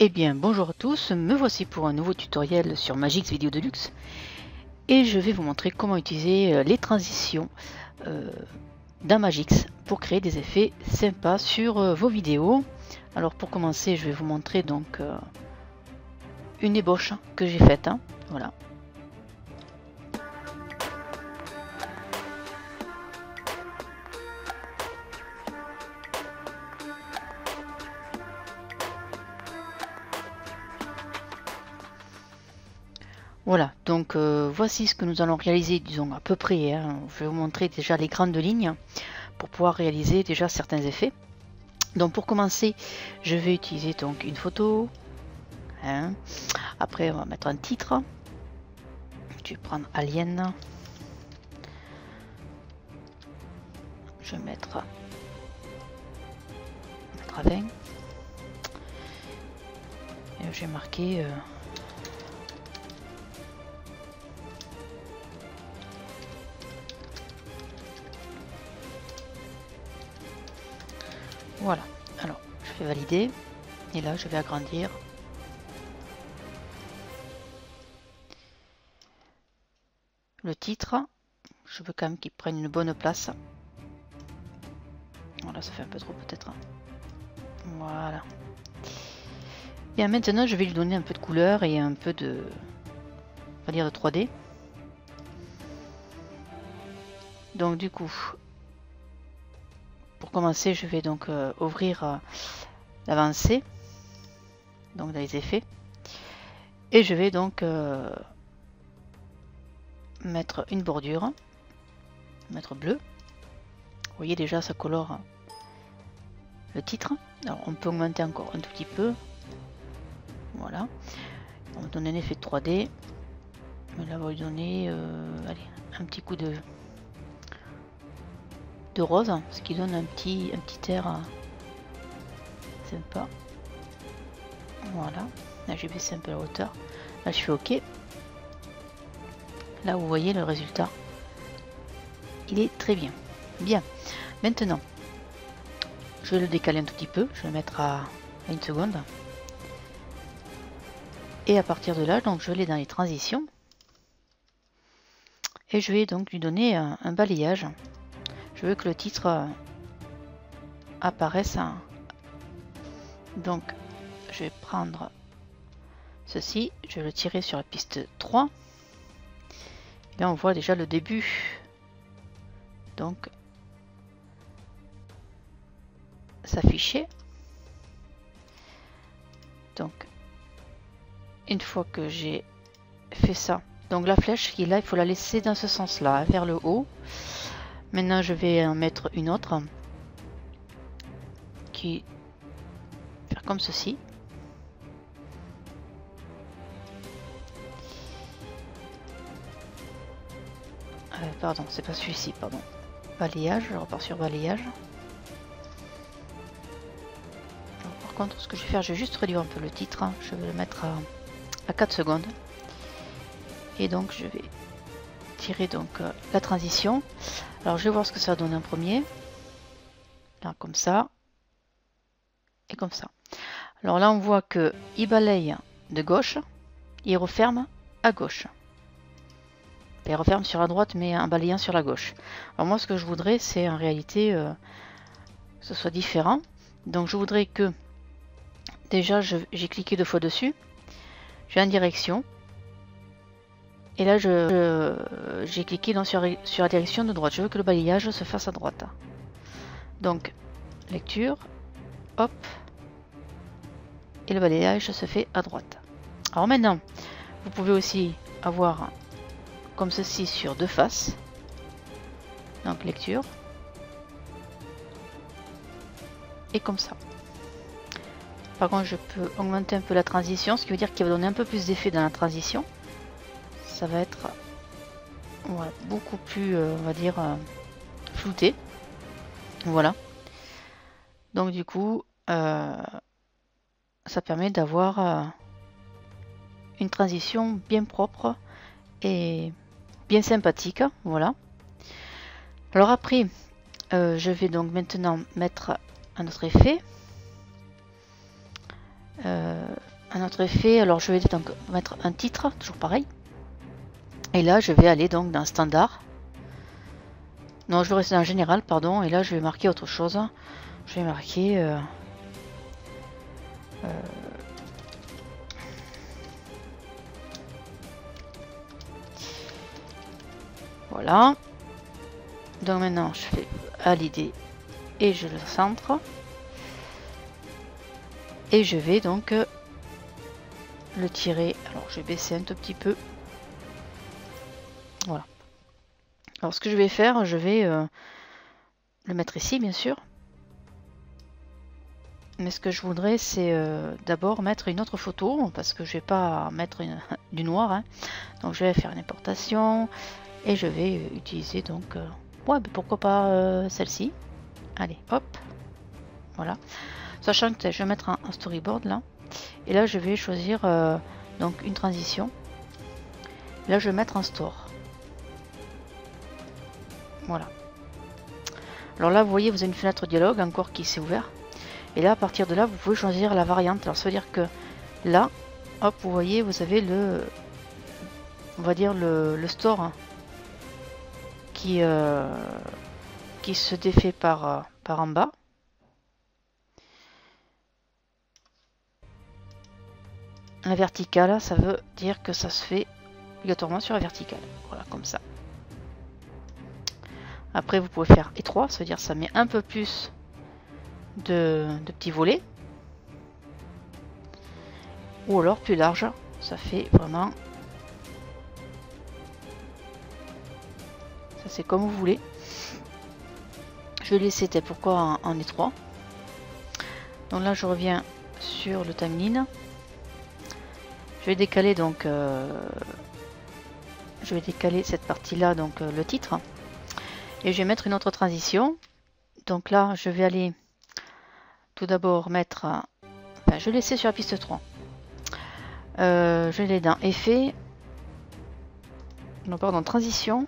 Eh bien bonjour à tous, me voici pour un nouveau tutoriel sur Magix Vidéo Deluxe et je vais vous montrer comment utiliser les transitions dans Magix pour créer des effets sympas sur vos vidéos. Alors pour commencer, je vais vous montrer donc une ébauche que j'ai faite, voilà. Voilà, donc voici ce que nous allons réaliser, disons à peu près. Je vais vous montrer déjà les grandes lignes pour pouvoir réaliser déjà certains effets. Donc pour commencer, je vais utiliser donc une photo. Après, on va mettre un titre. Je vais prendre Alien. Je vais mettre à 20. Et je vais marquer voilà. Alors, je fais valider. Et là, je vais agrandir. Le titre. Je veux quand même qu'il prenne une bonne place. Voilà, ça fait un peu trop peut-être. Voilà. Et maintenant, je vais lui donner un peu de couleur et un peu de, on va dire, de 3D. Donc du coup, pour commencer, je vais donc ouvrir l'avancée, donc dans les effets, et je vais donc mettre une bordure, mettre bleu. Vous voyez déjà, ça colore le titre. Alors on peut augmenter encore un tout petit peu. Voilà. On va donner un effet de 3D. Mais là, on va lui donner allez, un petit coup de rose, ce qui donne un petit air sympa. Voilà. Là, j'ai baissé un peu la hauteur. Là, je fais OK. Là, vous voyez le résultat. Il est très bien. Bien. Maintenant, je vais le décaler un tout petit peu. Je vais le mettre à 1 seconde. Et à partir de là, donc je vais aller dans les transitions. Et je vais donc lui donner un balayage. Je veux que le titre apparaisse. Donc, je vais prendre ceci. Je vais le tirer sur la piste 3. Là, on voit déjà le début. Donc, s'afficher. Donc, une fois que j'ai fait ça, donc la flèche qui est là, il faut la laisser dans ce sens-là, vers le haut. Maintenant, je vais en mettre une autre qui faire comme ceci. Pardon, c'est pas celui-ci, pardon. Balayage, je repars sur balayage. Alors, par contre, ce que je vais faire, je vais juste réduire un peu le titre. Je vais le mettre à 4 secondes. Et donc, je vais tirer donc la transition. Alors, je vais voir ce que ça donne en premier. Là, comme ça. Et comme ça. Alors là, on voit que il balaye de gauche. Il referme à gauche. Il referme sur la droite, mais en balayant sur la gauche. Alors moi, ce que je voudrais, c'est en réalité que ce soit différent. Donc je voudrais que, déjà, j'ai cliqué 2 fois dessus. Je vais en direction. Et là, j'ai cliqué sur la direction de droite. Je veux que le balayage se fasse à droite. Donc, lecture, hop. Et le balayage se fait à droite. Alors maintenant, vous pouvez aussi avoir comme ceci sur 2 faces. Donc lecture. Et comme ça. Par contre, je peux augmenter un peu la transition, ce qui veut dire qu'il va donner un peu plus d'effet dans la transition. Ça va être voilà, beaucoup plus, on va dire, flouté. Voilà. Donc du coup, ça permet d'avoir une transition bien propre et bien sympathique. Voilà. Alors après, je vais donc maintenant mettre un autre effet. un autre effet. Alors je vais donc mettre un titre, toujours pareil. Et là je vais aller donc dans standard. Non, je vais rester dans général, pardon. Et là je vais marquer autre chose. Je vais marquer voilà. Donc maintenant je fais valider et je le centre. Et je vais donc le tirer. Alors je vais baisser un tout petit peu. Voilà. Alors ce que je vais faire, je vais le mettre ici bien sûr. Mais ce que je voudrais c'est d'abord mettre une autre photo parce que je vais pas mettre du noir. Hein. Donc je vais faire une importation et je vais utiliser donc ouais, mais pourquoi pas celle-ci. Allez hop, voilà. Sachant que je vais mettre un storyboard là. Et là je vais choisir donc une transition. Là je vais mettre un store. Voilà. Alors là vous voyez vous avez une fenêtre dialogue encore qui s'est ouverte. Et là à partir de là vous pouvez choisir la variante. Alors ça veut dire que là, hop, vous voyez vous avez le, on va dire le store hein, qui se défait par en bas. La verticale, ça veut dire que ça se fait obligatoirement sur la verticale. Voilà, comme ça. Après, vous pouvez faire étroit, ça veut dire que ça met un peu plus de petits volets. Ou alors plus large, ça fait vraiment... Ça c'est comme vous voulez. Je vais laisser peut-être pourquoi en étroit. Donc là, je reviens sur le timeline. Je vais décaler donc... je vais décaler cette partie-là, donc le titre. Et je vais mettre une autre transition. Donc là, je vais aller tout d'abord mettre... Enfin, je vais laisser sur la piste 3. Je vais aller dans Effet. Non, pardon, Transition.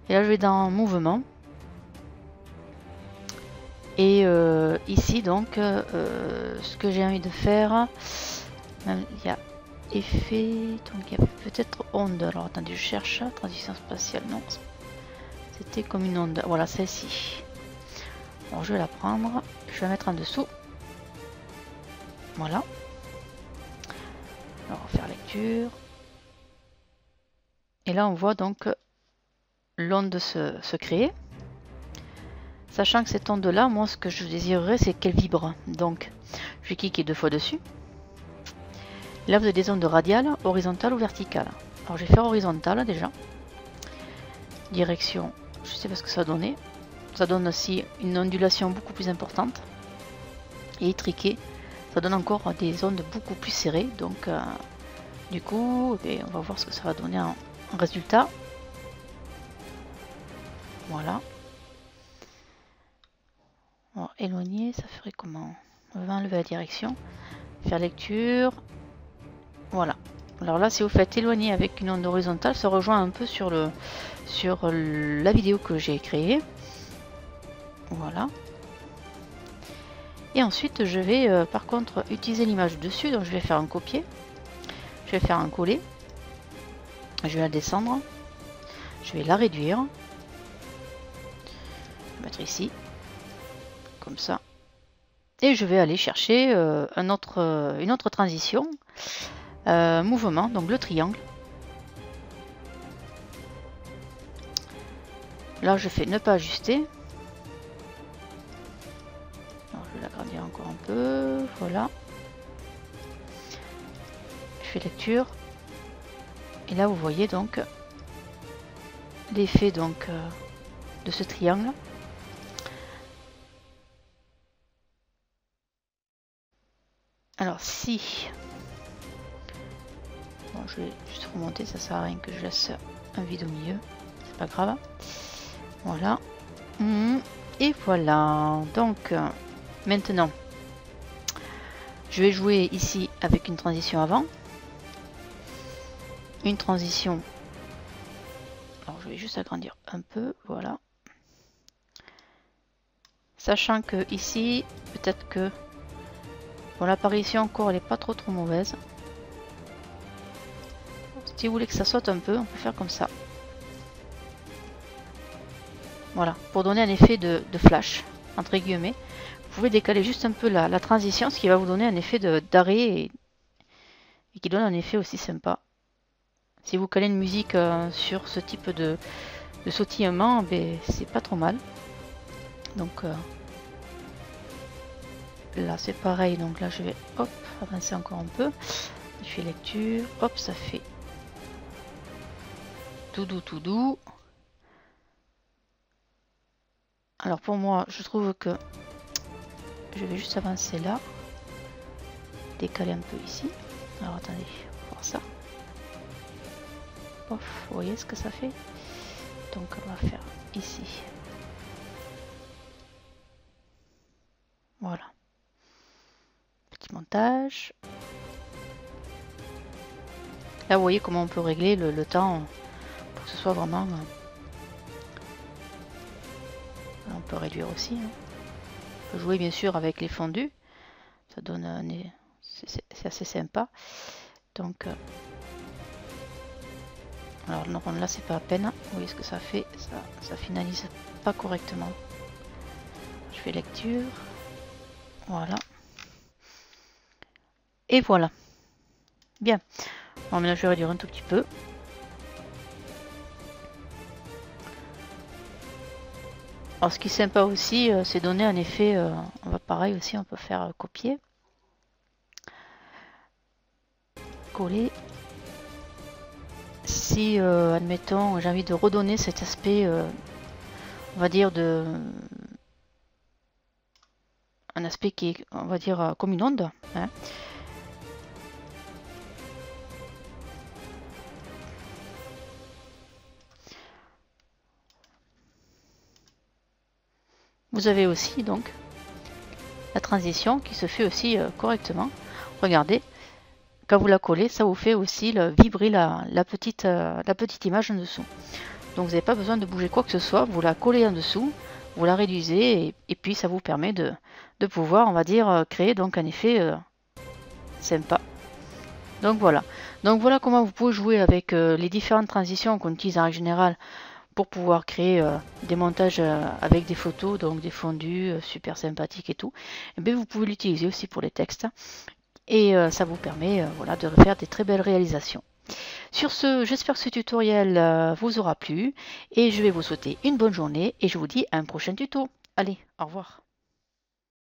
Et là, je vais dans Mouvement. Et ici, donc, ce que j'ai envie de faire... Il y a Effet... Donc, il y a peut-être Onde. Alors, attendez, je cherche. Transition spatiale, non. C'était comme une onde. Voilà, celle-ci. Bon, je vais la prendre. Je vais la mettre en dessous. Voilà. Alors, on va faire lecture. Et là, on voit donc l'onde se créer. Sachant que cette onde-là, moi, ce que je désirerais, c'est qu'elle vibre. Donc, je vais cliquer 2 fois dessus. Là, vous avez des ondes radiales, horizontales ou verticales. Alors, je vais faire horizontale déjà. Direction, je sais pas ce que ça va donner. Ça donne aussi une ondulation beaucoup plus importante. Et étriquée, ça donne encore des ondes beaucoup plus serrées. Donc, du coup, on va voir ce que ça va donner en résultat. Voilà. Alors, éloigner, ça ferait comment? On va enlever la direction. Faire lecture. Voilà. Alors là, si vous faites éloigner avec une onde horizontale, ça rejoint un peu sur la vidéo que j'ai créée. Voilà. Et ensuite, je vais par contre utiliser l'image dessus. Donc, je vais faire un copier. Je vais faire un coller. Je vais la descendre. Je vais la réduire. Je vais mettre ici. Comme ça. Et je vais aller chercher une autre transition. Mouvement, donc le triangle. Là, je fais ne pas ajuster. Alors, je vais l'agrandir encore un peu. Voilà. Je fais lecture. Et là, vous voyez donc l'effet donc de ce triangle. Alors, si... Bon, je vais juste remonter, ça sert à rien que je laisse un vide au milieu. C'est pas grave. Voilà. Et voilà. Donc, maintenant, je vais jouer ici avec une transition avant. Une transition. Alors, je vais juste agrandir un peu. Voilà. Sachant que ici, peut-être que Bon, l'apparition encore, elle est pas trop mauvaise. Si vous voulez que ça saute un peu, on peut faire comme ça. Voilà, pour donner un effet de flash, entre guillemets. Vous pouvez décaler juste un peu la transition, ce qui va vous donner un effet d'arrêt et qui donne un effet aussi sympa. Si vous calez une musique sur ce type de sautillement, ben, c'est pas trop mal. Donc là c'est pareil, donc là je vais hop avancer encore un peu. Je fais lecture, hop, ça fait tout doux. Alors pour moi, je trouve que je vais juste avancer là, décaler un peu ici. Alors attendez, on va voir ça. Pof, vous voyez ce que ça fait? Donc on va faire ici. Voilà. Petit montage. Là vous voyez comment on peut régler le temps pour que ce soit vraiment... on peut réduire aussi. Hein. On peut jouer bien sûr avec les fondus. Ça donne un... C'est assez sympa. Donc... alors non, là c'est pas à peine. Vous voyez ce que ça fait? Ça finalise pas correctement. Je fais lecture. Voilà. Et voilà. Bien. Bon, maintenant je vais réduire un tout petit peu. Alors ce qui est sympa aussi, c'est donner un effet, on va pareil aussi, on peut faire copier. Coller. Si, admettons, j'ai envie de redonner cet aspect, on va dire, un aspect qui est, on va dire, comme une onde. Hein. Vous avez aussi donc la transition qui se fait aussi correctement. Regardez, quand vous la collez, ça vous fait aussi vibrer la petite image en dessous. Donc vous n'avez pas besoin de bouger quoi que ce soit, vous la collez en dessous, vous la réduisez et puis ça vous permet de pouvoir, on va dire, créer donc un effet sympa. Donc voilà comment vous pouvez jouer avec les différentes transitions qu'on utilise en règle générale pour pouvoir créer des montages avec des photos, donc des fondus super sympathiques et tout. Et bien, vous pouvez l'utiliser aussi pour les textes et ça vous permet voilà, de faire des très belles réalisations. Sur ce, j'espère que ce tutoriel vous aura plu et je vais vous souhaiter une bonne journée et je vous dis à un prochain tuto. Allez, au revoir.